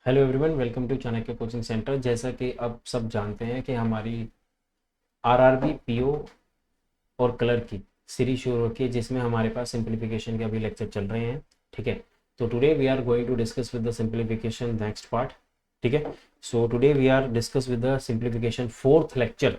Hello everyone, welcome to Chanakya coaching centre. जैसा कि अब सब जानते हैं कि हमारी आरआरबी पीओ और क्लर्क की सीरीज शुरू हो रखी है, जिसमें हमारे पास सिंप्लीफिकेशन के अभी लेक्चर चल रहे हैं। ठीक है, तो today we are going to discuss with the simplification next part. ठीक है, so today we are discuss with the simplification fourth lecture.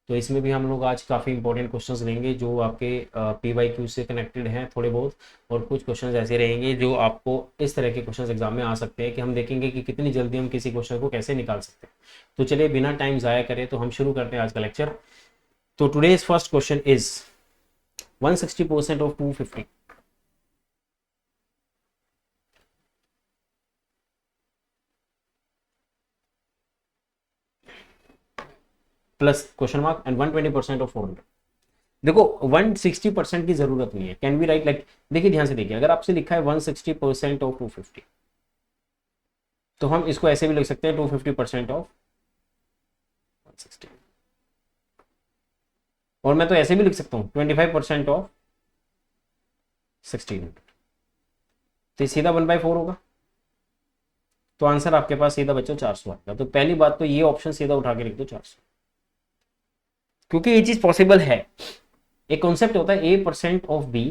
तो इसमें भी हम लोग आज काफ़ी इंपॉर्टेंट क्वेश्चंस लेंगे जो आपके पी वाई क्यू से कनेक्टेड हैं थोड़े बहुत, और कुछ क्वेश्चंस ऐसे रहेंगे जो आपको इस तरह के क्वेश्चंस एग्जाम में आ सकते हैं कि हम देखेंगे कि कितनी जल्दी हम किसी क्वेश्चन को कैसे निकाल सकते हैं। तो चलिए बिना टाइम ज़ाया करें तो हम शुरू करते हैं आज का लेक्चर। तो today's first question is 160% of 250। Plus question mark and 120% of 400। देखो 160% की जरूरत नहीं है, कैन वी राइट लाइक, देखिए ध्यान से देखिए, अगर आपसे लिखा है 160% ऑफ 250 तो हम इसको ऐसे भी लिख सकते हैं 250% ऑफ 160। और मैं तो ऐसे भी लिख सकता हूं 25% ऑफ 1600। तो सीधा 1/4 होगा, तो आंसर आपके पास सीधा बच्चों 400 आएगा। तो पहली बात तो ये ऑप्शन सीधा उठा के लिख दो 400, क्योंकि ये चीज पॉसिबल है। एक कॉन्सेप्ट होता है A% of B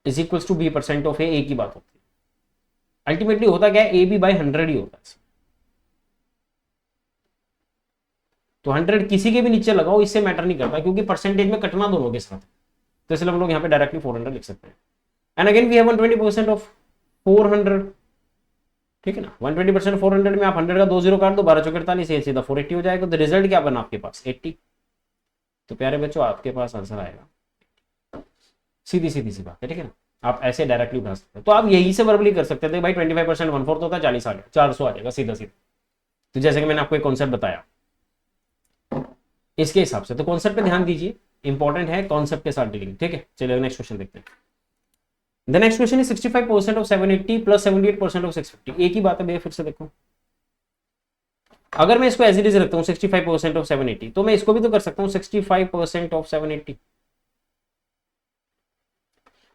is equals to B% of A, एक ही बात होती है। अल्टीमेटली होता क्या है, AB/100 ही होता है। तो 100 किसी के भी नीचे लगाओ, इससे मैटर नहीं करता, क्योंकि परसेंटेज में कटना दोनों के साथ। तो इसलिए हम लोग यहाँ पे डायरेक्टली 400 लिख सकते हैं। And again we have 120% of 400। ठीक है ना, 120% 400 में आप 100 का 2 0 काट दो, 12 चौके 48, ये सीधा 480 हो जाएगा। तो रिजल्ट क्या बना आपके पास 80। तो प्यारे बच्चों आपके पास आंसर आएगा, सीधी सीधी सी बात है। ठीक है ना, आप ऐसे डायरेक्टली उठा सकते हैं। तो आप यही से वर्बली कर सकते थे भाई 25% 1/4 होता है, 40 आ गया, 400 आ जाएगा सीधा सीधा। तो जैसे कि मैंने आपको एक कॉन्सेप्ट बताया इसके हिसाब से, तो कॉन्सेप्ट पे ध्यान दीजिए, इंपॉर्टेंट है कॉन्सेप्ट के साथ डीलिंग। ठीक है, चलिए नेक्स्ट क्वेश्चन देखते हैं। The next question is 65% of 780 plus 78% of 650। एक ही बात है भैया, फिर से देखो, अगर मैं इसको एज इट इज रखता हूँ 65% ऑफ 780, तो मैं इसको भी तो कर सकता हूँ 65% ऑफ 780।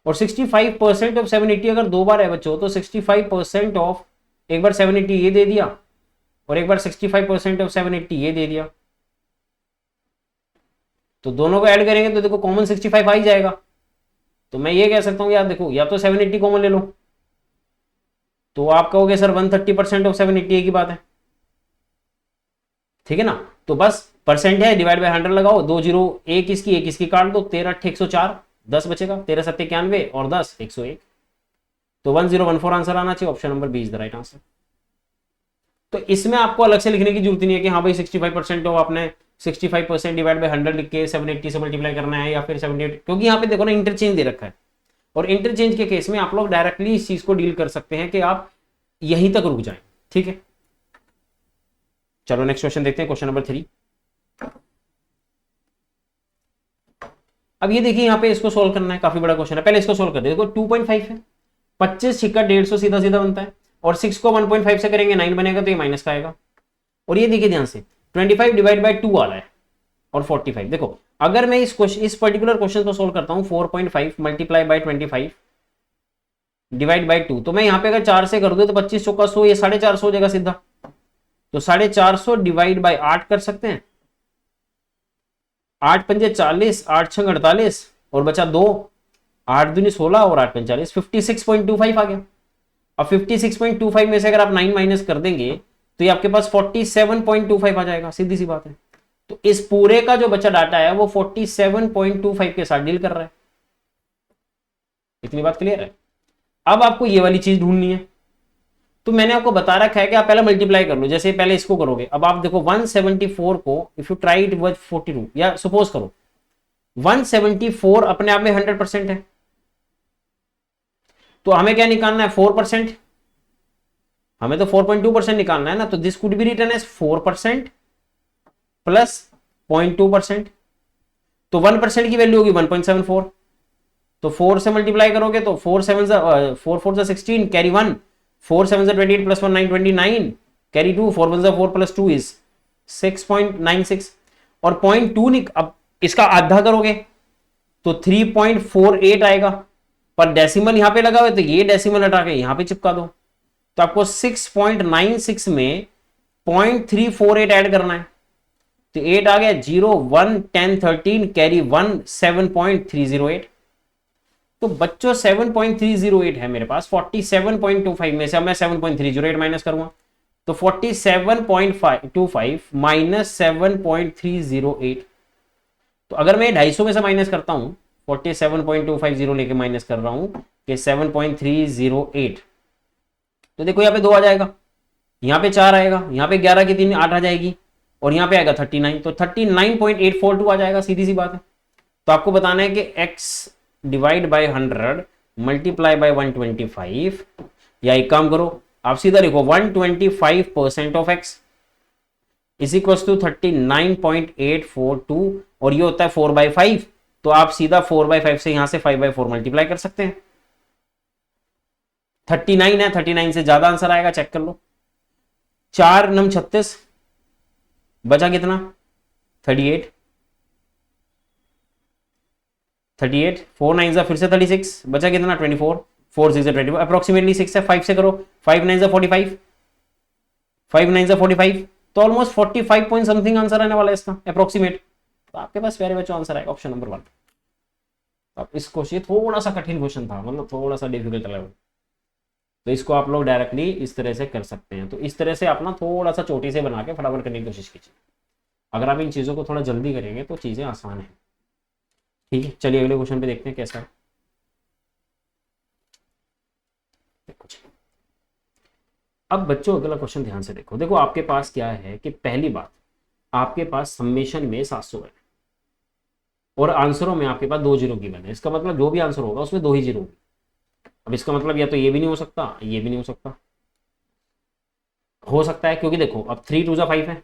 और 65% ऑफ 780 अगर दो बार है बच्चों, तो 65% ऑफ, एक बार 780 ये दे दिया और एक बार 65% ऑफ 780 ये दे दिया, तो दोनों को ऐड करेंगे तो देखो कॉमन 65 आ ही जाएगा। तो मैं ये कह सकता हूँ यार देखो, या तो 780 कॉमन ले लो, तो आप कहोगे सर 130% ऑफ 780, एक ही बात है। ठीक है ना, तो बस परसेंट है, डिवाइड बाय 100 लगाओ, 2 0, एक इसकी काट दो, 13 8 104, 10 बचेगा, 13 7 91 और 10 101। तो 1014 आंसर आना चाहिए, option number B is the right answer. तो इसमें आपको अलग से लिखने की जरूरत नहीं है कि हाँ भाई 65% ऑफ आपने 65% डिवाइड बाय 100 लिख के 780 से मल्टीप्लाई करना है, या फिर 78, क्योंकि यहाँ पे देखो ना इंटरचेंज दे रखा है, और इंटरचेंज के केस में आप लोग डायरेक्टली इस चीज को डील कर सकते हैं कि आप यहीं तक रुक जाएं। ठीक है, चलो नेक्स्ट क्वेश्चन देखते हैं, क्वेश्चन नंबर 3। अब ये देखिए यहाँ पे इसको सोल्व करना है, काफी बड़ा क्वेश्चन है, पहले इसको सोल्व कर दे। देखो 2.5 है, 25 छिक्का 150 सीधा सीधा बनता है, और 6 को 1.5 से करेंगे 9 बनेगा, तो ये माइनस का आएगा। और ये देखिए ध्यान से 25 डिवाइड बाय 2 आ रहा है और 45। देखो अगर मैं इस पर्टिकुलर क्वेश्चन को सोल्व करता हूं 4.5 मल्टीप्लाई बाय 25 डिवाइड बाय 2, तो मैं यहाँ पे अगर 4 से कर दूं तो 25 चौका 100, ये 450 हो जाएगा सीधा। तो 450 डिवाइड बाय 8 कर सकते हैं, 8 पंजे 40, 8 छंग 48 और बचा 2, 8 दूनी 16 और 8 पंजे 40, 56.25 आ गया। अब 56.25 में से अगर आप 9 माइनस कर देंगे तो ये आपके पास 47.25 आ जाएगा, सीधी सी बात है। तो इस पूरे का जो बचा डाटा है वो 47.25 के साथ डील कर रहा है। इतनी बात क्लियर है। अब आपको ये वाली चीज ढूंढनी है, तो मैंने आपको बता रखा है कि आप पहले मल्टीप्लाई कर लो, जैसे पहले इसको करोगे। अब आप देखो 174 को if you try it with 42, या सपोज करो 174 अपने आप में 100% है, तो हमें क्या निकालना है 4%, हमें तो 4.2% निकालना है ना। तो this could be written as 4% plus 0.2%, तो 1% की वैल्यू होगी 1.74। तो 4 से मल्टीप्लाई करोगे तो 4 4 16 carry 1, 4 7 28 plus 1 9 29 carry 2, 4 1 4 plus 2 is 6.96। और 0.2 अब इसका आधा करोगे तो 3.48 आएगा, पर डेसिमल यहां पे लगा हुआ है तो ये डेसिमल हटा के यहां पे चिपका दो, तो आपको 6.96 में 0.348 ऐड करना है। तो 8 आ गया, 0 1 10 13 कैरी 1 7.308। तो बच्चों 7.308 है मेरे पास 47.25 में से। अब मैं 7.308 माइनस करूंगा तो 47.25 माइनस 7.308। तो अगर मैं 250 में से माइनस करता हूं, 47.250 लेके माइनस कर रहा हूं कि 7.308, तो देखो यहाँ पे 2 आ जाएगा, यहाँ पे 4 आएगा, यहाँ पे 11 की 3 8 आ जाएगी, और यहाँ पे आएगा 39, तो 39.842 आ जाएगा। सीधी सी बात है। तो आपको बताना है कि x divide by 100 multiply by 125, या एक काम करो आप सीधा लिखो 125% of x is equal to 39.842, और ये होता है 4/5। तो आप सीधा 4/5 से यहां से 5/4 मल्टीप्लाई कर सकते हैं। 39 है, 39 से ज्यादा आंसर आएगा, चेक कर लो। 4 9 36, बचा कितना 38, 38 4 9 फिर से 36, बचा कितना 24, 4 6 24, अप्रोक्सीमेटली 6 है, 5 से करो, 5 9 45, 5 9 45, तो ऑलमोस्ट 45 पॉइंट समथिंग आंसर आने वाला है इसका अप्रोक्सीमेट। तो आपके पास प्यारे बच्चों आंसर आएगा ऑप्शन नंबर 1। अब इस क्वेश्चन थोड़ा सा कठिन क्वेश्चन था, मतलब थोड़ा सा डिफिकल्ट लेवल, तो इसको आप लोग डायरेक्टली इस तरह से कर सकते हैं। तो इस तरह से आप ना थोड़ा सा चोटी से बना के फटाफट करने की कोशिश कीजिए। अगर आप इन चीज़ों को थोड़ा जल्दी करेंगे तो चीज़ें आसान है। ठीक है, चलिए अगले क्वेश्चन पे देखते हैं कैसा है। अब बच्चों अगला क्वेश्चन ध्यान से देखो। देखो आपके पास क्या है कि पहली बात, आपके पास समेशन में 700 है और आंसरों में आपके पास 2 जीरो गिवन है। इसका मतलब जो भी आंसर होगा उसमें 2 ही जीरो होगी। अब इसका मतलब या तो ये भी नहीं हो सकता, ये भी नहीं हो सकता है क्योंकि देखो अब 3 2 5 है,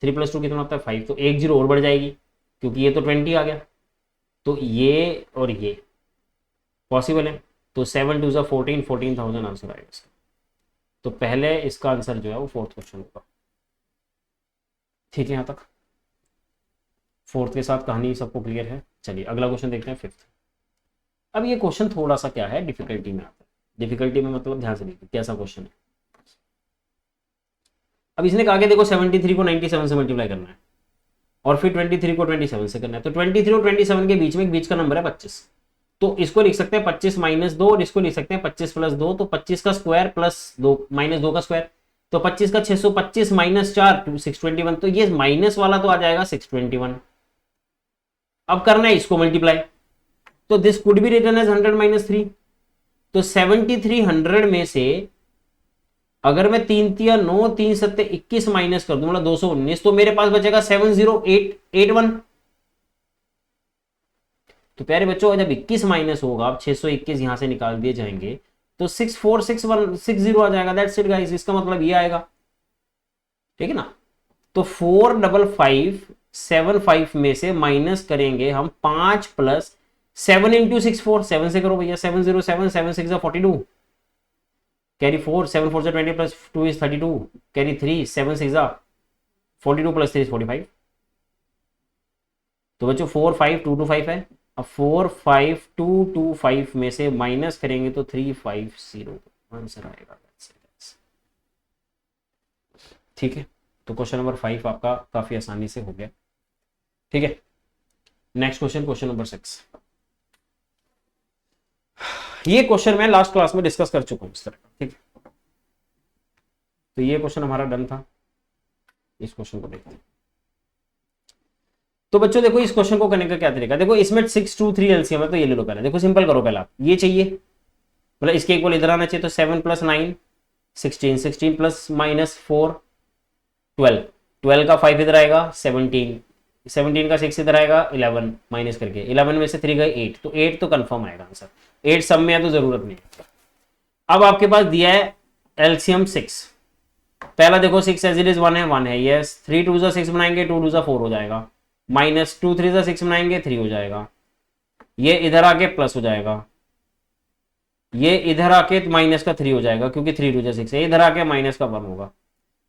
3 + 2 कितना होता है 5, तो 1 जीरो और बढ़ जाएगी क्योंकि ये तो 20 आ गया। तो ये और ये पॉसिबल है, तो 7 2 14, 14,000 आंसर आएगा इसका। तो पहले इसका आंसर जो है वो 4th क्वेश्चन होगा। ठीक है, यहाँ तक 4th के साथ कहानी सबको क्लियर है। चलिए अगला क्वेश्चन देखते हैं 5th। अब ये क्वेश्चन थोड़ा सा क्या है, डिफिकल्टी में आता है। डिफिकल्टी में मतलब ध्यान से देखिए कैसा क्वेश्चन है। अब इसने कहा कि देखो 73 को 97 से मल्टीप्लाई करना है और फिर 23 को 27 से करना है। तो 23 और 27 के बीच में एक बीच का नंबर है 25, तो इसको लिख सकते हैं 25 - 2 और इसको लिख सकते हैं 25 + 2, तो 25 का स्क्वायर प्लस 2 -2 का स्क्वायर, तो 25 का 625 - 4 621, तो ये माइनस वाला तो आ जाएगा 621। अब करना है इसको मल्टीप्लाई, तो this could be written as 100 - 3। तो 7300 में से अगर मैं 3 तिया 9 3 7 21 माइनस कर दूं मतलब 219, तो मेरे पास बचेगा 70881। तो प्यारे बच्चों जब 21 माइनस होगा, अब 621 यहां से निकाल दिए जाएंगे तो 646160 आ जाएगा। दैट्स इट गाइस, इसका मतलब ये आएगा। ठीक है ना। तो 45575 में से माइनस करेंगे हम 5 + 7 × 6 4, 7 से करो भैया, 707 7 6 42, कैरी 4 7 4 20 + 2 is 32, कैरी 3 7 6 42 + 3 is 45। तो बच्चों 45225 है। अब 45225 में से माइनस करेंगे तो 350 आंसर आएगा। ठीक है, तो क्वेश्चन नंबर 5 आपका काफी आसानी से हो गया। ठीक है, नेक्स्ट क्वेश्चन, क्वेश्चन नंबर 6। ये क्वेश्चन मैं लास्ट क्लास में डिस्कस कर चुका हूं इस तरह का। ठीक है, तो ये क्वेश्चन हमारा डन था। इस क्वेश्चन को देखते हैं। तो बच्चों देखो इस क्वेश्चन को करने का क्या तरीका, देखो इसमें 6 2 3 एलसीएम है, तो ये ले लो पहले। देखो सिंपल करो, पहला ये चाहिए मतलब इसके इक्वल इधर आना चाहिए, तो 7 + 9 16, 16 + -4 12, 12 का 5 इधर आएगा 17, 17 का 6 इधर आएगा 11, माइनस करके 11 में से 3 गए 8, तो 8 तो कंफर्म आएगा आंसर। 8 सब में है तो जरूरत नहीं। अब आपके पास दिया है एलसीएम 6। पहला देखो 6 एज इट इज 1 है यस। 3 2 6 बनाएंगे, 2 2 4 हो जाएगा, माइनस 2 3 6 बनाएंगे 3 हो जाएगा, ये इधर आके प्लस हो जाएगा, ये इधर आके माइनस का 3 हो जाएगा क्योंकि 3 2 6 है, इधर आके माइनस का 1 होगा।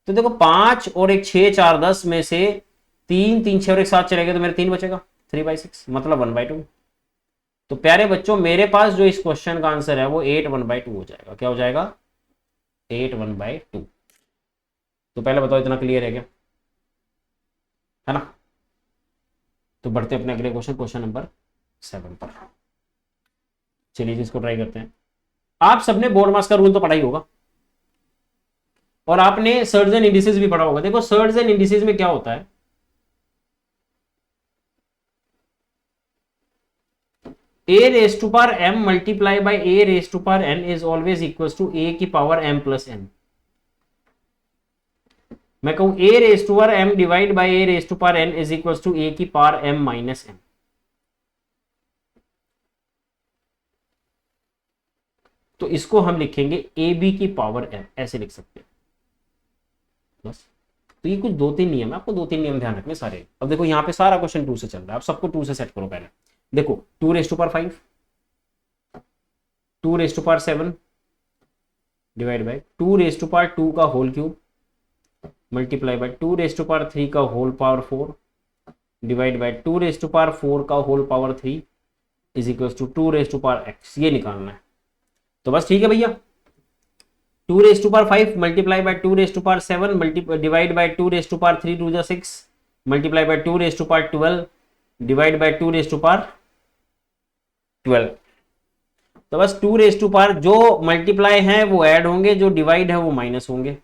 तो देखो 5 और एक 6 4 10 में से 3 3 6 और एक 7 चलेगा, तो मेरे 3 बचेगा 3/6 मतलब 1/2। तो प्यारे बच्चों मेरे पास जो इस क्वेश्चन का आंसर है वो 8 1/2 हो जाएगा। क्या हो जाएगा 8 1/2। तो पहले बताओ इतना क्लियर है क्या, है ना। तो बढ़ते अपने अगले क्वेश्चन, क्वेश्चन नंबर 7 पर। चलिए इसको ट्राई करते हैं। आप सबने बोर्ड मास का रूल तो पढ़ा ही होगा, और आपने सर्ज एंड इंडिसेस भी पढ़ा होगा। देखो सर्ज एंड इंडिसेस में क्या होता है, a raise to power m multiply by a raise to power n is always equal to a की पावर m प्लस n। मैं कहूं a raise to power m divide by a raise to power n is equal to a की power m minus n। तो इसको हम लिखेंगे A B की power m, ऐसे लिख सकते हैं बस। तो ये कुछ 2-3 नियम है, आपको 2-3 नियम ध्यान रखने सारे। अब देखो यहाँ पे सारा क्वेश्चन 2 से चल रहा है, आप सबको 2 से सेट करो पहले। देखो 2 raise to power 5, 2 raise to power 7 divide by 2 raise to power 2 का whole cube multiply by 2 raise to power 3 का whole power 4 divide by 2 raise to power 4 का whole power 3 is equal to 2 raise to power x। ये निकालना है। तो बस ठीक है भैया, 2 raise to power 5 multiply by 2 raise to power 7 divide by 2 raise to power 3 2 6 multiply by 2 raise to power 12 divide by 2 raise to power 12। तो बस 2 रेस टू पावर जो मल्टीप्लाई है वो ऐड होंगे, जो डिवाइड है वो माइनस होंगे।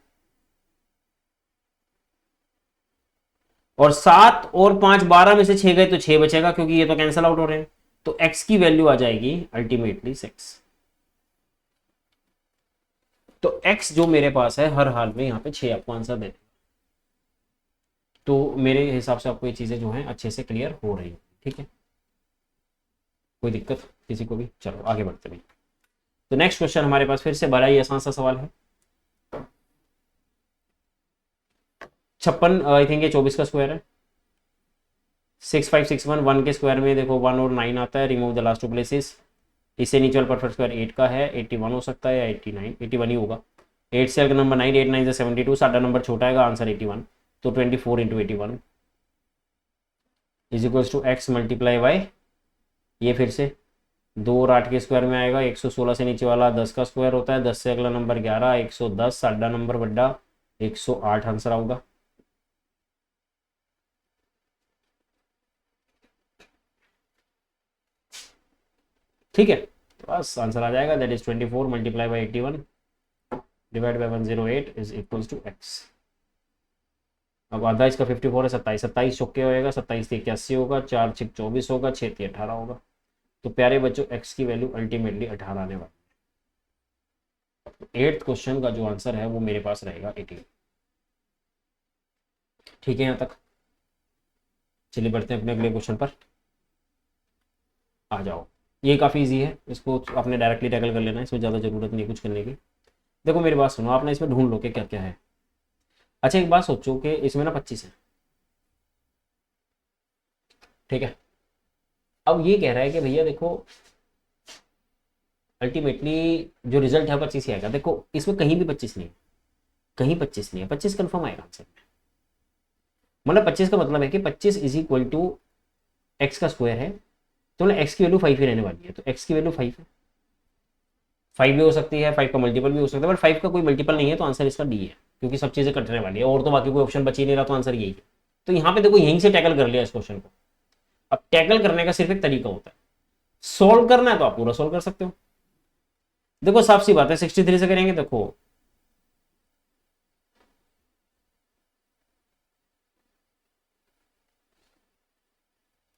और 7 और 5 12 में से 6 गए तो 6 बचेगा, क्योंकि ये तो कैंसिल आउट हो रहे हैं। तो x की वैल्यू आ जाएगी अल्टीमेटली 6। तो x जो मेरे पास है हर हाल में यहाँ पे 6 आपको आंसर दे। तो मेरे हिसाब से आपको ये चीजें जो हैं अच्छे से क्लियर हो रही है, ठीक है, कोई दिक्कत किसी को भी। चलो आगे बढ़ते भाई। तो नेक्स्ट क्वेश्चन हमारे पास फिर से बड़ा ही आसान सा सवाल है। 56 आई थिंक ये 24 का स्क्वायर है। 6561 1 के स्क्वायर में देखो 1 और 9 आता है, remove the last two places. इससे नीचे वाला परफेक्ट स्क्वायर 8 का है, 81 हो सकता है या 89, 81 ही होगा। 8 से अगर नंबर 9, 8 9 से 72, साਡਾ नंबर छोटा है, आंसर 81। तो 24 into 81 is equals to x multiply by, ये फिर से 2 और 8 के स्क्वायर में आएगा। 116 से नीचे वाला 10 का स्क्वायर होता है, 10 से अगला नंबर 11, 110, साਡਾ नंबर बड़ा 108 आंसर आऊगा। ठीक है, तो बस आंसर आ जाएगा, that is 24 multiply by 81 divide by 108 is equal to x. अब आधा इसका 54 है, 27, 27 चौके होएगा, 27 81 होगा, 4 6 24 होगा, 6 18 होगा। तो प्यारे बच्चों x की वैल्यू अल्टीमेटली 18 आने वाली। 8th क्वेश्चन का जो आंसर है वो मेरे पास रहेगा 18। ठीक है यहाँ तक। चलिए बढ़ते हैं अपने अगले क्वेश्चन पर। आ जाओ, ये काफ़ी इजी है, इसको आपने डायरेक्टली टैकल कर लेना है, इसमें ज़्यादा ज़रूरत नहीं कुछ करने की। देखो मेरी बात सुनो, आपने इसमें ढूंढ लो कि क्या क्या है। अच्छा एक बात सोचो कि इसमें ना 25 है, ठीक है। अब ये कह रहा है कि भैया देखो अल्टीमेटली जो रिजल्ट है 25 ही आएगा। देखो इसमें कहीं भी 25 नहीं है, कहीं 25 नहीं है, 25 कन्फर्म आएगा आंसर में। मतलब 25 का मतलब है कि 25 इज इक्वल टू एक्स का स्क्वायर है, तो ना एक्स की वैल्यू 5 ही रहने वाली है। तो एक्स की वैल्यू 5 है, 5 भी हो सकती है, 5 का मल्टीपल भी हो सकता है, बट 5 का कोई मल्टीपल नहीं है, तो आंसर इसका डी है, क्योंकि सब चीज़ें कटने वाली है और तो बाकी कोई ऑप्शन बच ही नहीं रहा, तो आंसर यही है। तो यहाँ पे देखो यहीं से टैकल कर लिया इस क्वेश्चन को। अब टैकल करने का सिर्फ एक तरीका होता है, सोल्व करना है तो आप पूरा सोल्व कर सकते हो। देखो साफ सी बात है, 63 से करेंगे, देखो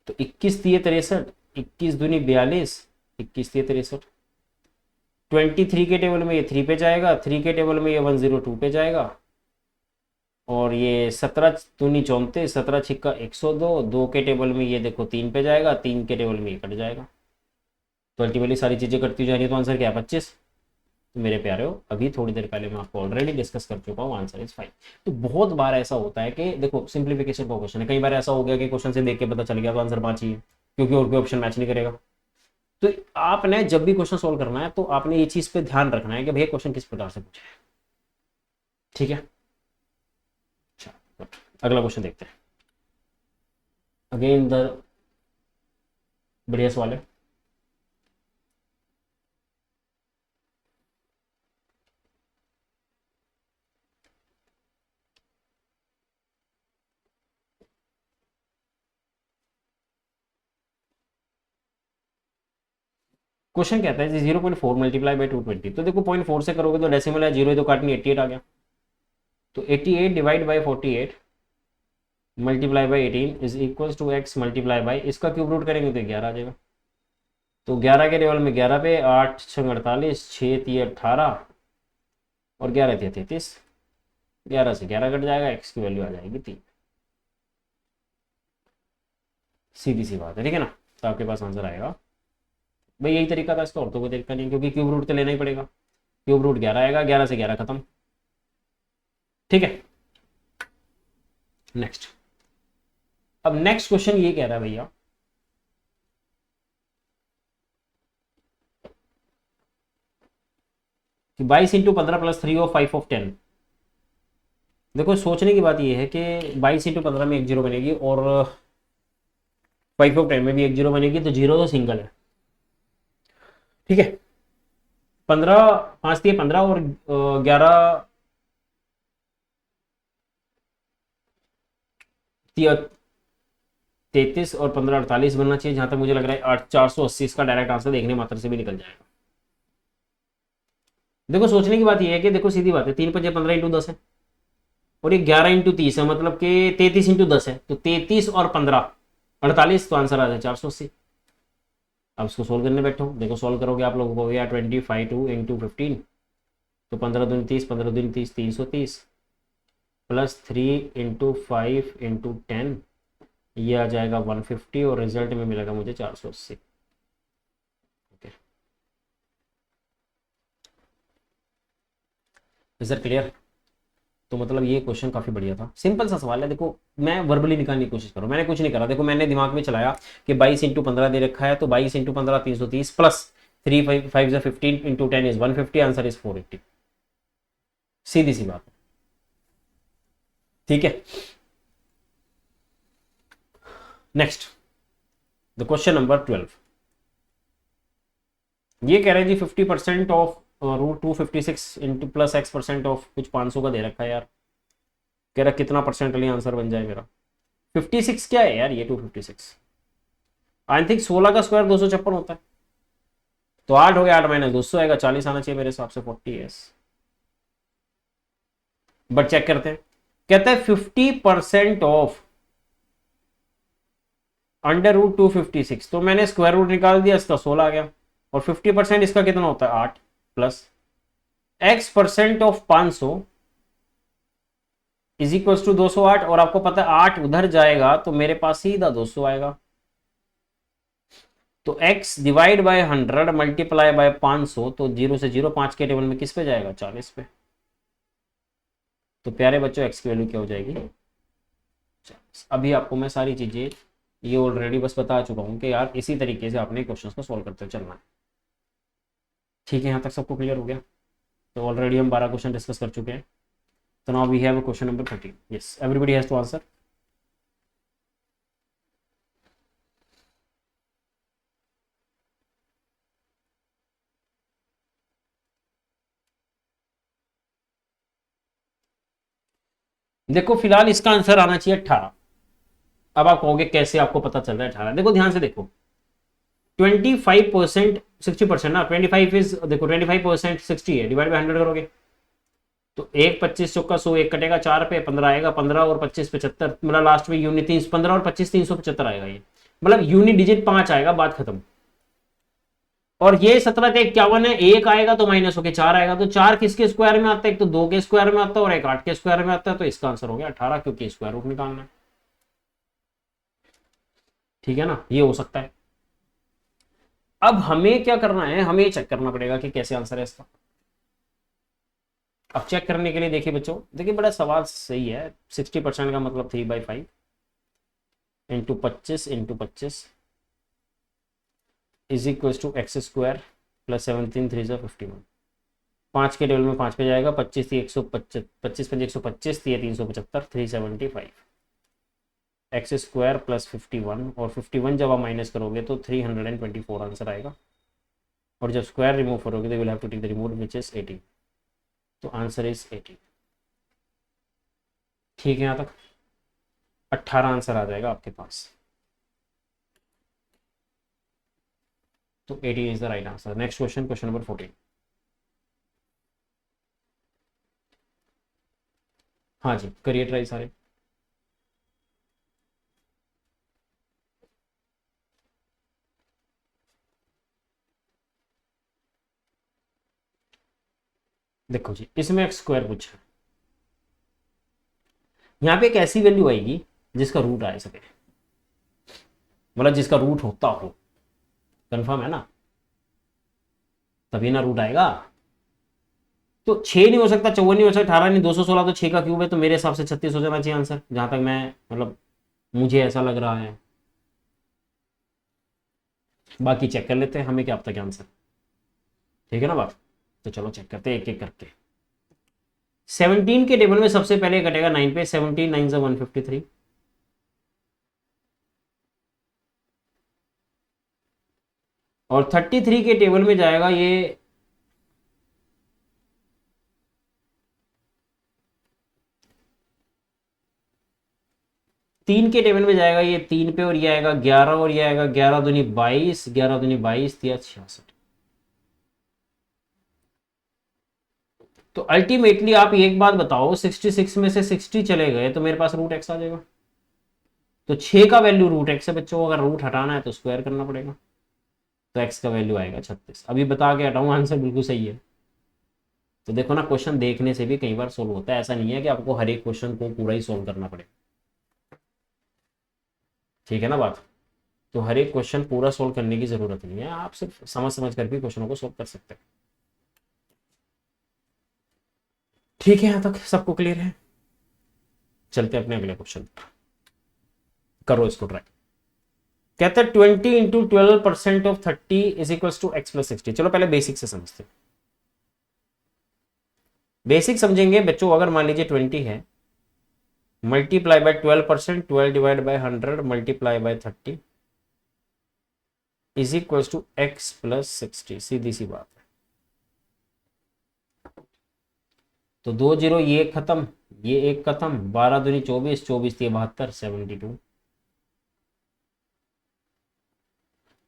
तो 21 दिए 63, 21 दूनी 42, 21 दिए 63, 23 के टेबल में ये 3 पे जाएगा, 3 के टेबल में ये 102 पे जाएगा, और ये 17 दूनी 34, 17 छिक्का 102, 2 के टेबल में ये देखो 3 पे जाएगा, 3 के टेबल में ये कट जाएगा। तो अल्टीमेटली सारी चीज़ें कटती जा रही है, तो आंसर क्या है 25। तो मेरे प्यारे हो, अभी थोड़ी देर पहले मैं आपको ऑलरेडी डिस्कस कर चुका हूँ, आंसर इज 5। तो बहुत बार ऐसा होता है कि देखो सिंप्लीफिकेशन का क्वेश्चन है, कई बार ऐसा हो गया कि क्वेश्चन से देख के पता चल गया तो आंसर 5 ही है, क्योंकि और कोई ऑप्शन मैच नहीं करेगा। तो आपने जब भी क्वेश्चन सोल्व करना है तो आपने ये चीज़ पे ध्यान रखना है कि भैया क्वेश्चन किस प्रकार से पूछा है, ठीक है। अच्छा अगला क्वेश्चन देखते हैं। अगेन द बढ़िया सवाल है। क्वेश्चन कहता है 0.4 मल्टीप्लाई बाई 220, तो देखो 0.4 से करोगे तो डेसिमल है, जीरो तो काटनी, 88 आ गया। तो 88 divide by 48 multiply by 18 is equal to x multiply by, इसका क्यूब रूट करेंगे तो 11 आ जाएगा। तो 11 के लेवल में 11 पे 8 6 48, 6 3 18 और 11 3 33, 11 से 11 कट जाएगा, एक्स की वैल्यू आ जाएगी 3। सीधी सी बात है, ठीक है ना। तो आपके पास आंसर आएगा भाई, यही तरीका था इसका, और तो कोई तरीका नहीं, क्योंकि क्यूब रूट तो लेना ही पड़ेगा। क्यूब रूट 11 आएगा, 11 से 11 खत्म, ठीक है। नेक्स्ट, अब नेक्स्ट क्वेश्चन ये कह रहा है भैया कि 22 इंटू 15 प्लस 3 और 5 ऑफ 10। देखो सोचने की बात ये है कि 22 इंटू 15 में एक जीरो बनेगी और 5 ऑफ 10 में भी एक जीरो बनेगी, तो जीरो तो सिंगल है, ठीक है। 15 5 दिए 15 और 11 33 और 15 48 बनना चाहिए, जहां तक मुझे लग रहा है 480 इसका डायरेक्ट आंसर देखने मात्र से भी निकल जाएगा। देखो सोचने की बात यह है कि देखो सीधी बात है, 3 5 15 इंटू 10 है और ये 11 इंटू 30 है, मतलब कि 33 इंटू 10 है, तो 33 और 15 48, तो आंसर आ जाए 480। अब इसको सोल्व करने बैठो, देखो सोल्व करोगे आप लोगों को गया 25 इंटू 15, तो 15 दूनी 30, 15 दूनी 30, 330 प्लस 3 इंटू 5 इंटू 10, ये आ जाएगा 150 और रिजल्ट में मिलेगा मुझे 480। Okay, is that clear? तो मतलब ये क्वेश्चन काफी बढ़िया था, सिंपल सा सवाल है। देखो मैं वर्बली निकालने की कोशिश करूँ, मैंने कुछ नहीं करा, देखो मैंने दिमाग में चलाया कि 22 इंटू 15 दे रखा है, तो 22 into 15 330 plus 3 5 15 into 10 is 150, answer is 480। सीधी सी बात, ठीक है। नेक्स्ट, द क्वेश्चन नंबर 12, ये कह रहे हैं जी 50% of root 256 into plus x percent of कुछ 500 का दे रखा है यार। कह रहा कितना परसेंट लिए आंसर बन जाए मेरा। 56 क्या है यार, ये 256 आई थिंक 16 का स्क्वायर 256 होता है, तो 8 हो गया, 8 माइनस 200 आएगा, 40 आना चाहिए मेरे हिसाब से, 40 है। बट चेक करते हैं, कहते हैं 50% ऑफ अंडर रूट 256, तो मैंने स्क्वायर रूट निकाल दिया, इसका 16 आ गया, और 50% इसका कितना होता है 8 plus x percent of 500 is equal to 208, और आपको पता है 8 उधर जाएगा तो मेरे पास सीधा 200 आएगा। तो x divide by 100 multiply bye 500, तो 0 से 0 5 के टेबल में किस पे जाएगा 40 पे। तो प्यारे बच्चों x की वैल्यू क्या हो जाएगी 40। अभी आपको मैं सारी चीजें ये ऑलरेडी बस बता चुका हूं कि यार इसी तरीके से आपने क्वेश्चंस को सॉल्व करते चलना है, ठीक है। यहाँ तक सबको क्लियर हो गया? तो ऑलरेडी हम 12 क्वेश्चन डिस्कस कर चुके हैं, तो now we have question number 13। Yes, everybody has to answer. देखो फिलहाल इसका आंसर आना चाहिए 18। अब आप कहोगे कैसे आपको पता चल रहा है 18? देखो ध्यान से देखो, 25% 60% ना, 25 इज, देखो 25% 60 है, डिवाइड बाई 100 करोगे तो एक 25 चौका 100, एक कटेगा 4 पे, 15 आएगा, 15 और 25 75, मतलब लास्ट में यूनिट 15 और 25 375 आएगा, ये मतलब यूनिट डिजिट 5 आएगा, बात खत्म। और ये 17 है, एक आएगा तो माइनस होके 4 आएगा, तो 4 किसके स्क्वायर में आता है, एक तो 2 के स्क्वायर में आता है और एक 8 के स्क्वायर में आता है, तो इसका आंसर हो गया 18, क्योंकि स्क्वायर रूट निकालना है, ठीक है ना, ये हो सकता है। अब हमें क्या करना है, हमें चेक करना पड़ेगा कि कैसे आंसर है इसका। अब चेक करने के लिए देखिए बच्चों, देखिए बड़ा सवाल सही है। 60% का मतलब 3/5 into 25 into 25 is equal to x square plus 17 3 51। 5 के टेबल में 5 पे जाएगा, 25 थी 125, 25 5 125 थी 375, 375 एक्स स्क्वायर प्लस 51, और 51 जब आप माइनस करोगे तो 324 आंसर आएगा, और जब स्क्वायर रिमूव करोगे तो will have to take the remove which is 18, तो आंसर इज 18, ठीक है। यहाँ तक 18 आंसर आ जाएगा आपके पास। तो 18 is the right answer. Next question, question number 14। हाँ जी, करिए ट्राई सारे। देखो जी, इसमें एक्स स्क्वायर पूछा, यहाँ पे एक ऐसी वैल्यू आएगी जिसका रूट आ सके, मतलब जिसका रूट होता हो, कंफर्म है ना, तभी ना रूट आएगा। तो 6 नहीं हो सकता, 54 नहीं हो सकता, 18 नहीं, 216 तो 6 का क्यूब है, तो मेरे हिसाब से 36 हो जाना चाहिए आंसर, जहां तक मैं मतलब मुझे ऐसा लग रहा है। बाकी चेक कर लेते हैं, हमें क्या पता क्या आंसर। ठीक है ना बात। तो चलो चेक करते हैं एक एक करके। 17 के टेबल में सबसे पहले कटेगा 9 पे, 17 9 153। और 33 के टेबल में जाएगा ये 3 के टेबल में जाएगा ये 3 पे, और ये आएगा 11, और ये आएगा 11 दूनी 22, 11 दूनी 22 दिया 66। तो अल्टीमेटली आप एक बात बताओ, 66 में से 60 चले गए तो मेरे पास रूट एक्स आ जाएगा। तो 6 का वैल्यू रूट एक्स है बच्चों, अगर रूट हटाना है तो स्क्वायर करना पड़ेगा, तो एक्स का वैल्यू आएगा 36। अभी बता के हटाऊं, आंसर बिल्कुल सही है। तो देखो ना, क्वेश्चन देखने से भी कई बार सोल्व होता है, ऐसा नहीं है कि आपको हर एक क्वेश्चन को पूरा ही सोल्व करना पड़े। ठीक है ना बात। तो हर एक क्वेश्चन पूरा सोल्व करने की जरूरत नहीं है, आप सिर्फ समझ समझ कर भी क्वेश्चनों को सोल्व कर सकते हैं। ठीक है, यहां तक सबको क्लियर है। चलते अपने अगले क्वेश्चन, करो इसको ट्राई। कहते हैं 20 into 12% of 30 is equal to x plus 60। चलो पहले बेसिक से समझते हैं। बेसिक समझेंगे बच्चों, अगर मान लीजिए 20 है, multiply by 12%, 12 divide by 100 multiply by 30 is equal to x plus 60। सीधी सी बात है। तो 2 जीरो, ये एक खत्म, ये एक खत्म, 12 दूनी 24, 24 दिए 72, 72।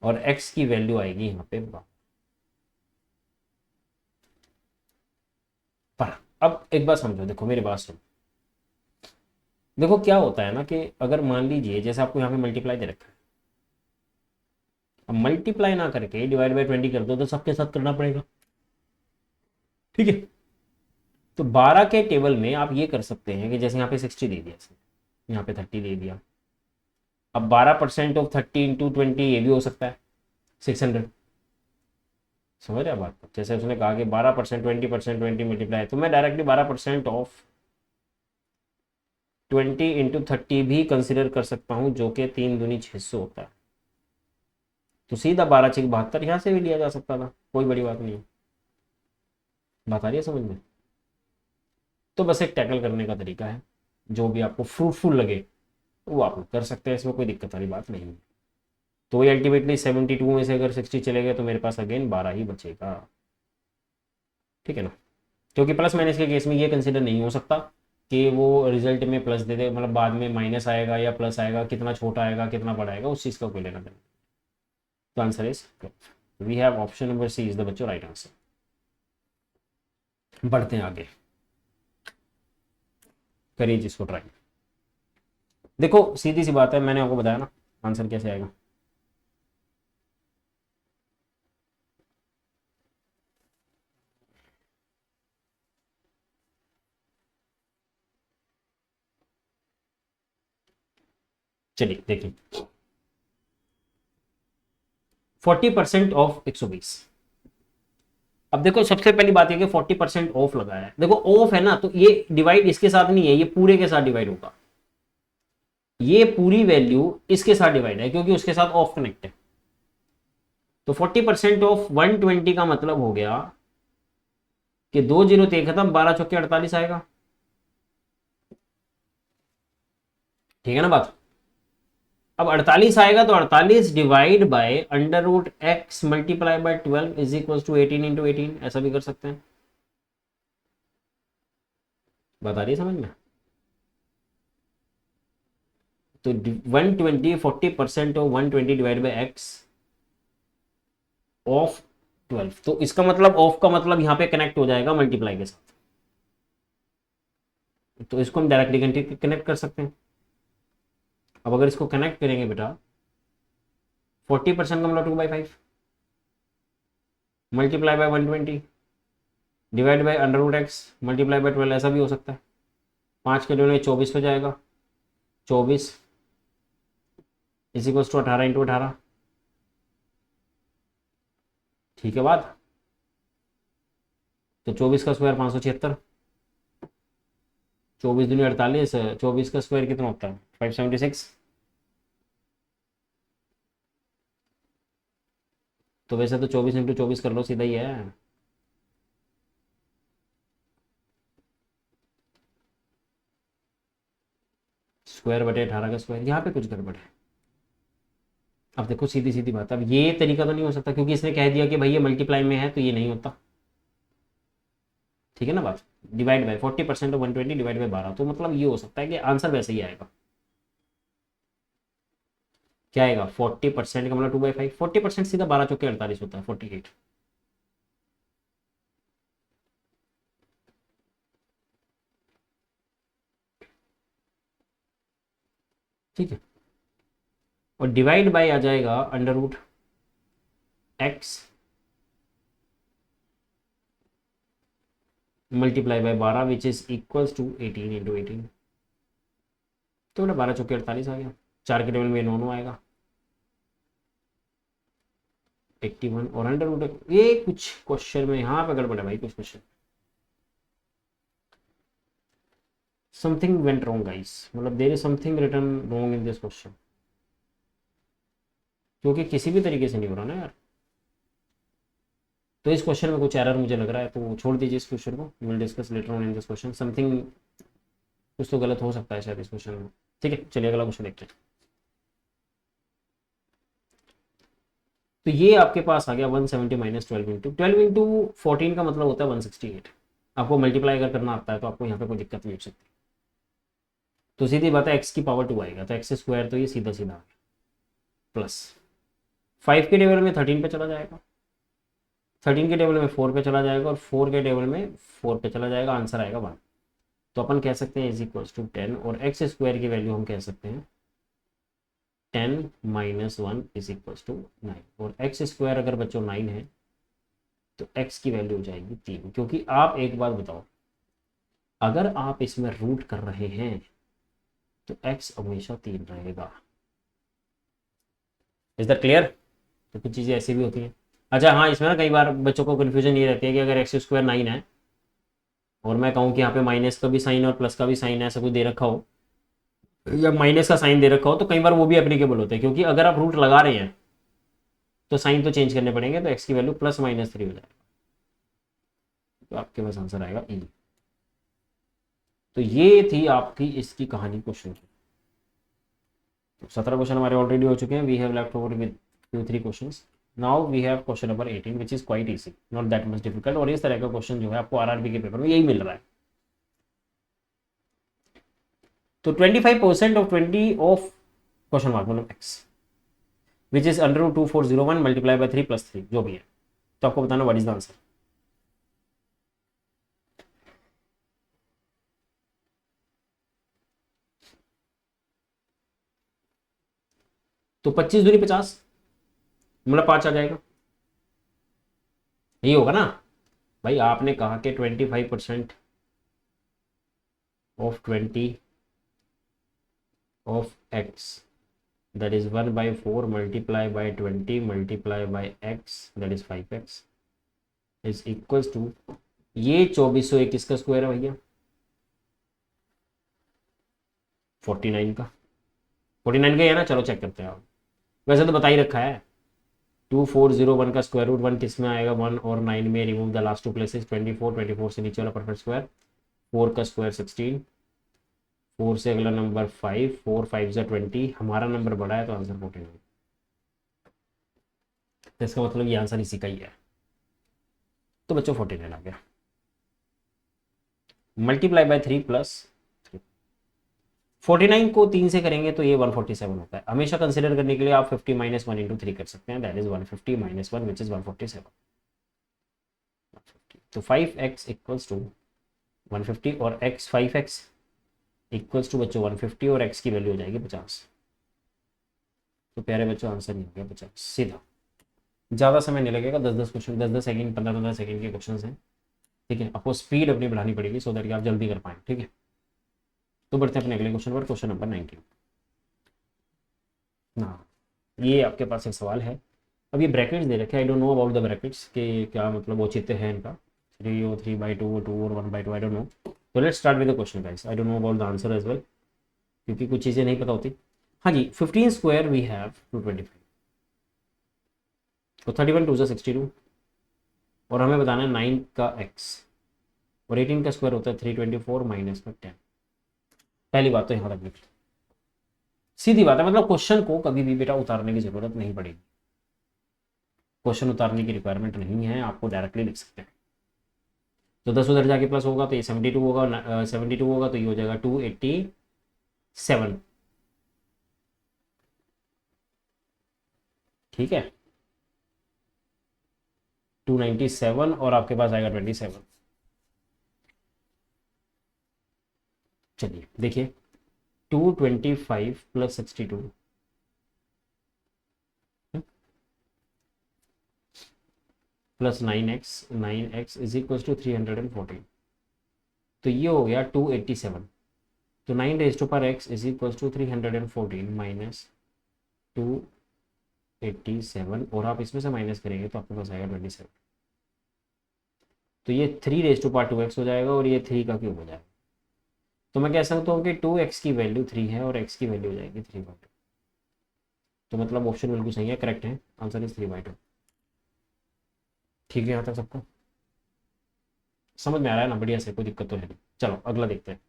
और x की वैल्यू आएगी यहाँ पे पर। अब एक बात समझो, देखो मेरी बात सुनो। देखो क्या होता है ना कि अगर मान लीजिए जैसे आपको यहाँ पे मल्टीप्लाई दे रखा है, अब मल्टीप्लाई ना करके डिवाइड बाय 20 कर दो तो सबके साथ करना पड़ेगा। ठीक है। तो 12 के टेबल में आप ये कर सकते हैं कि जैसे यहाँ पे 60 दे दिया, यहाँ पे 30 दे दिया। अब 12% ऑफ 30 इंटू 20 ये भी हो सकता है 600। समझ रहे हैं बात। जैसे उसने कहा कि 12%, 20%, 20 मल्टीप्लाई, तो मैं डायरेक्टली 12% ऑफ 20 इंटू 30 भी कंसिडर कर सकता हूँ, जो कि 3 दूनी 600 होता है। तो सीधा 12 6 72 यहाँ से भी लिया जा सकता था, कोई बड़ी बात नहीं है। बात आ रही है समझ में। तो बस एक टैकल करने का तरीका है, जो भी आपको फ्रूटफुल लगे वो आप कर सकते हैं, इसमें कोई दिक्कत वाली बात नहीं है। तो ये अल्टीमेटली 72 में से अगर 60 चले गए तो मेरे पास अगेन 12 ही बचेगा। ठीक है ना। क्योंकि प्लस माइनस के केस में ये कंसिडर नहीं हो सकता कि वो रिजल्ट में प्लस दे दे, मतलब बाद में माइनस आएगा या प्लस आएगा, कितना छोटा आएगा कितना बड़ा आएगा उस चीज़ का कोई लेना देना। तो answer is we have option number C is the बच्चों राइट आंसर। बढ़ते हैं आगे, करिए जिसको ट्राई। देखो सीधी सी बात है, मैंने आपको बताया ना आंसर कैसे आएगा। चलिए देखिए, 40% ऑफ 120। अब देखो सबसे पहली बात है कि 40% ऑफ लगाया है, देखो ऑफ है ना, तो ये डिवाइड इसके साथ नहीं है, ये पूरे के साथ डिवाइड होगा। ये पूरी वैल्यू इसके साथ डिवाइड है क्योंकि उसके साथ ऑफ कनेक्ट है। तो 40% ऑफ 120 का मतलब हो गया कि 2 जीरो ते खत्म, 12 चौके 48 आएगा। ठीक है ना बात। अब 48 आएगा तो 48 divide by under root x multiply by 12 is equal to 18 into 18, ऐसा भी कर सकते हैं। बता रही है समझ में। तो 120 40% of 120 divide by x of 12, तो इसका मतलब ऑफ का मतलब यहाँ पे कनेक्ट हो जाएगा मल्टीप्लाई के साथ, तो इसको हम डायरेक्टली कनेक्ट कर सकते हैं। अब अगर इसको कनेक्ट करेंगे बेटा, 40% का मतलब 2/5 multiply by 120 divide by √x multiply by 12, ऐसा भी हो सकता है। 5 के लिए 24 हो जाएगा, 24 इज इक्वल टू 18 × 18, ठीक है बात। तो 24 का स्क्वायर 576, 24 दूनी 48, 24 का स्क्वायर कितना होता है 576। तो वैसे तो 24 × 24 कर लो, सीधा ही है। स्क्वायर बटे 18 का स्क्वायर, यहाँ पे कुछ गड़बड़ है। अब देखो सीधी सीधी बात, अब ये तरीका तो नहीं हो सकता क्योंकि इसने कह दिया कि भाई ये मल्टीप्लाई में है, तो ये नहीं होता, ठीक है ना बात। Divide by 40% of 120 divide by 12, तो मतलब ये हो सकता है कि आंसर वैसे ही आएगा। क्या आएगा 40% का मतलब 2/5, 40% सीधा 12 चौके 48 होता है 48। ठीक है, और डिवाइड बाय आ जाएगा √x multiply by 12 which is equals to 18 × 18। तो बेटा 12 चौके 48 आ गया, 4 के टेबल में 9 आएगा 81, और √, ये कुछ क्वेश्चन में यहाँ पे गड़बड़ है भाई, कुछ question something went wrong guys, मतलब there is something written wrong in this question, क्योंकि किसी भी तरीके से नहीं हो रहा ना यार। तो इस क्वेश्चन में कुछ एरर मुझे लग रहा है, तो छोड़ दीजिए इस क्वेश्चन को, will discuss later on in this question. Something कुछ तो गलत हो सकता है शायद इस क्वेश्चन में। ठीक है, चलिए अगला क्वेश्चन देखते हैं। तो ये आपके पास आ गया 170 - 12 × 14 का मतलब होता है 168। आपको मल्टीप्लाई अगर करना आता है तो आपको यहाँ पे कोई दिक्कत नहीं हो सकती। तो सीधी बात है x की पावर 2 आएगा, तो x स्क्वायर, तो ये सीधा सीधा आ गया प्लस 5 के टेबल में 13 पे चला जाएगा, 13 के टेबल में 4 पे चला जाएगा, और 4 के टेबल में 4 पे चला जाएगा, आंसर आएगा 1। तो अपन कह सकते हैं इज इक्वल्स टू 10, और एक्स स्क्वायर की वैल्यू हम कह सकते हैं 10 - 1 इज इक्वल्स टू 9, और एक्स स्क्वायर अगर बच्चों 9 है तो एक्स की वैल्यू हो जाएगी 3, क्योंकि आप एक बात बताओ, अगर आप इसमें रूट कर रहे हैं तो एक्स हमेशा 3 रहेगा। Is that clear. तो कुछ चीज़ें ऐसी भी होती हैं। अच्छा हाँ, इसमें ना कई बार बच्चों को कन्फ्यूजन ये रहती है कि अगर एक्स स्क्वायर 9 है और मैं कहूँ कि यहाँ पे माइनस का भी साइन और प्लस का भी साइन है, ऐसा कुछ दे रखा हो, या माइनस का साइन दे रखा हो, तो कई बार वो भी एप्लीकेबल होते हैं, क्योंकि अगर आप रूट लगा रहे हैं तो साइन तो चेंज करने पड़ेंगे, तो एक्स की वैल्यू +-3 हो जाएगा, तो आपके पास आंसर आएगा ई। तो ये थी आपकी इसकी कहानी क्वेश्चन की। तो 17 क्वेश्चन हमारे ऑलरेडी हो चुके हैं, we have left over with 2-3 questions. Now we have question number 18 which is quite easy, not that much difficult, और इस तरह का क्वेश्चन जो है आपको आरआरबी के पेपर में यही मिल रहा है। तो 25% ऑफ 20 ऑफ क्वेश्चन मार्क मतलब x which is √2401 multiply by 3 + 3 जो भी है, तो आपको बताना व्हाट इज द आंसर। तो 25 दूनी 50 मतलब 5 आ जाएगा, यही होगा ना भाई। आपने कहा कि 25% of 20 of x that is 1/4 multiply by 20 multiply by x that is 5x is equals to, ये 2401 किसका स्क्वायर है भैया 49 का, 49 का ही है ना। चलो चेक करते हैं आप, वैसे तो बता ही रखा है। 2401 का स्क्वायर रूट 1 किस में आएगा 1 और 9 में, रिमूव द लास्ट 2 प्लेसेस, 24 से नीचे वाला परफेक्ट स्क्वायर, 4 का स्क्वायर 16, 4 से अगला नंबर 5, 4 5 ज़ा 20, हमारा नंबर बड़ा है तो आंसर 49। तो इसका मतलब ये आंसर इसी का ही है, तो बच्चों 49 आ गया। मल्टीप्लाई बाय 3 + 3, 49 को 3 से करेंगे तो ये 147 होता है। हमेशा कंसिडर करने के लिए आप 50 माइनस 1 इंटू 3 कर सकते हैं, that is 150 minus 1 which is 147। तो 5x इक्वल्स टू 150 और x 5x इक्वल्स टू बच्चों 150 और x की वैल्यू हो जाएगी 50। तो प्यारे बच्चों आंसर नहीं हो गया 50 सीधा। ज़्यादा समय नहीं लगेगा, 10-10 क्वेश्चन, 10-10 सेकंड, 15-15 सेकंड के क्वेश्चन हैं, ठीक है। आपको स्पीड अपनी बढ़ानी पड़ेगी सो दैट कि आप जल्दी कर पाएँ, ठीक है। तो बढ़ते हैं अपने अगले क्वेश्चन पर, क्वेश्चन नंबर 19। हाँ, ये आपके पास एक सवाल है। अब ये ब्रैकेट्स दे रखे हैं, आई don't know about the brackets के क्या मतलब औचित्य है इनका, 3 और 3/2 और 2 और 1/2, आई डोंट नो। तो let's start with the question guys, I don't know about the answer as well, क्योंकि कुछ चीज़ें नहीं पता होती। हाँ जी, 15 स्क्वायर वी हैव 225, तो 31 2 62, और हमें बताना है 9 का x, और 18 का स्क्वायर होता है 324 माइनस में 10। पहली बात तो यहाँ तक लिख लो, सीधी बात है, मतलब क्वेश्चन को कभी भी बेटा उतारने की जरूरत नहीं पड़ेगी, क्वेश्चन उतारने की रिक्वायरमेंट नहीं है, आपको डायरेक्टली लिख सकते हैं। तो 10 उधर जाके प्लस होगा तो ये 72 होगा, 72 होगा तो ये हो जाएगा 287, ठीक है, 297, और आपके पास आएगा 27। चलिए देखिए, 225 plus 62 plus 9x is equal to 314, तो ये हो गया 287। तो 9 raise to power x is equal to 314 minus 287, और आप इसमें से माइनस करेंगे तो आपके पास आएगा 27। तो ये 3 रेज टू पावर 2x हो जाएगा और ये 3 का क्यूब हो जाएगा। तो मैं कह सकता हूँ कि 2x की वैल्यू 3 है और x की वैल्यू हो जाएगी 3/2। तो मतलब ऑप्शन बिल्कुल सही है, करेक्ट है, आंसर इज 3/2। ठीक है, यहाँ तक सबको समझ में आ रहा है ना? बढ़िया से, कोई दिक्कत तो है नहीं। चलो अगला देखते हैं,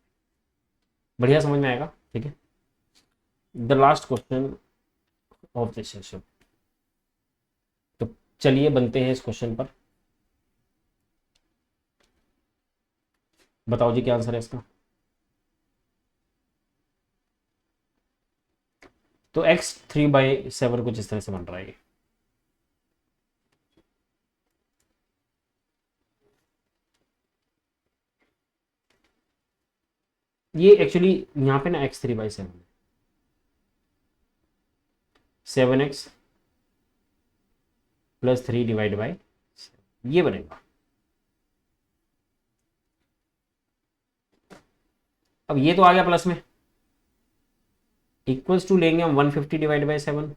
बढ़िया समझ में आएगा, ठीक है। The last question of this session. तो चलिए बनते हैं इस क्वेश्चन पर, बताओ जी क्या आंसर है इसका। तो x 3/7 कुछ इस तरह से बन रहा है। ये एक्चुअली यहाँ पे ना x 3/7 7x plus 3 divide by ये बनेगा। अब ये तो आ गया प्लस में, इक्वल्स टू लेंगे हम 150 डिवाइड बाई 7,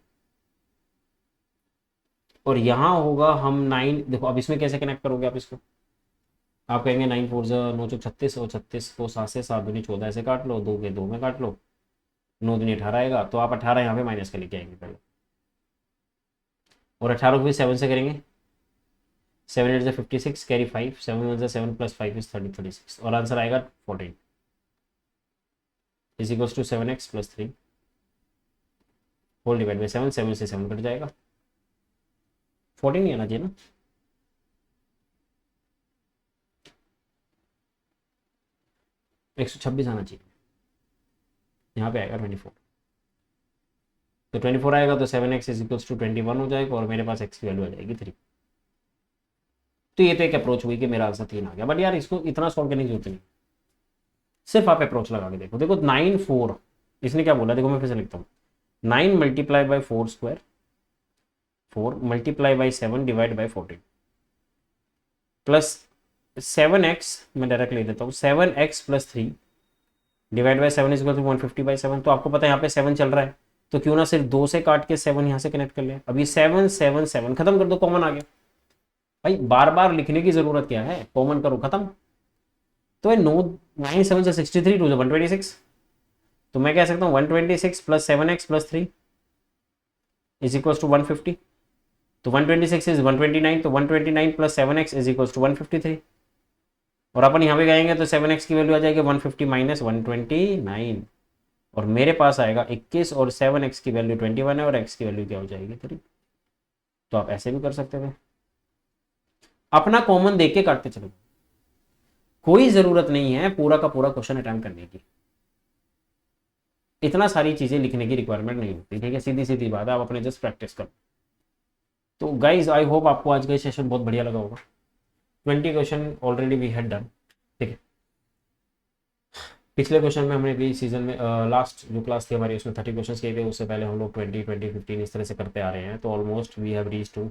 और यहाँ होगा हम 9। देखो अब इसमें कैसे कनेक्ट करोगे आप इसको, आप कहेंगे 9 4 9 चौक 36, और 36 को 7 से 7 दूनी 14 ऐसे काट लो, 2 के 2 में काट लो, 9 दूनी 18 आएगा, तो आप 18 यहाँ पे माइनस कर लेके आएंगे पहले, और 18 को भी 7 से करेंगे, 7 8 56 कैरी 5, 7 1 7 प्लस 5 इज 36, और आंसर आएगा 14 is equals to 7x plus 3 whole divide by 7, 7 से 7 कट जाएगा, 14 नहीं आना चाहिए ना, एक 126 आना चाहिए, यहाँ पे आएगा 24। तो 24 आएगा तो 7x इज इक्वल्स टू 21 हो जाएगा, और मेरे पास x की वैल्यू आ जाएगी 3। तो ये तो एक अप्रोच हुई कि मेरा आंसर 3 आ गया, बट यार इसको इतना सॉल्व करने की जरूरत नहीं, सिर्फ आप अप्रोच लगा के देखो। देखो 9 4 इसने क्या बोला, देखो मैं फिर से लिखता हूँ, 9 multiply by 4 square, 4 multiply by 7 divide by 14 plus 7x, मैं डायरेक्ट ले देता हूँ, 7x plus 3 divide by 7 is equal to 150/7। तो आपको पता है यहाँ पे 7 चल रहा है, तो क्यों ना सिर्फ 2 से काट के 7 यहाँ से कनेक्ट कर ले। अब ये 7 7 7 खत्म कर दो, कॉमन आ गया भाई, बार बार लिखने की जरूरत क्या है, कॉमन करो खत्म। तो 9 7 से 63 2 126, तो मैं कह सकता हूँ 126 plus 7x plus 3 is equal to 150। तो 126 इज 129, तो 129 plus 7x is equal to 153, और अपन यहाँ पे गएंगे तो 7x की वैल्यू आ जाएगी 150 माइनस 129, और मेरे पास आएगा 21, और 7x की वैल्यू 21 है, और x की वैल्यू क्या हो जाएगी 3। तो आप ऐसे भी कर सकते थे, अपना कॉमन देख के काटते चलो, कोई जरूरत नहीं है पूरा का पूरा क्वेश्चन अटेम्प्ट करने की। इतना सारी चीज़ें लिखने की रिक्वायरमेंट नहीं होती, ठीक है, सीधी सीधी बात है, आप अपने जस्ट प्रैक्टिस करो। तो गाइज आई होप आपको आज का सेशन बहुत बढ़िया लगा होगा। 20 question already we had done, ठीक है। पिछले क्वेश्चन में हमने भी सीजन में लास्ट जो क्लास थी हमारी उसमें 30 क्वेश्चन किए थे, उससे पहले हम लोग 20 20 15 इस तरह से करते आ रहे हैं, तो almost we have reach to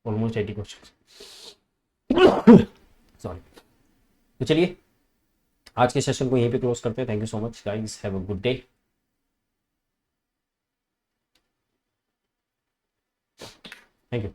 almost 80 question. Sorry. तो चलिए आज के सेशन को यहीं पे क्लोज करते हैं। Thank you so much guys, have a good day. Thank you.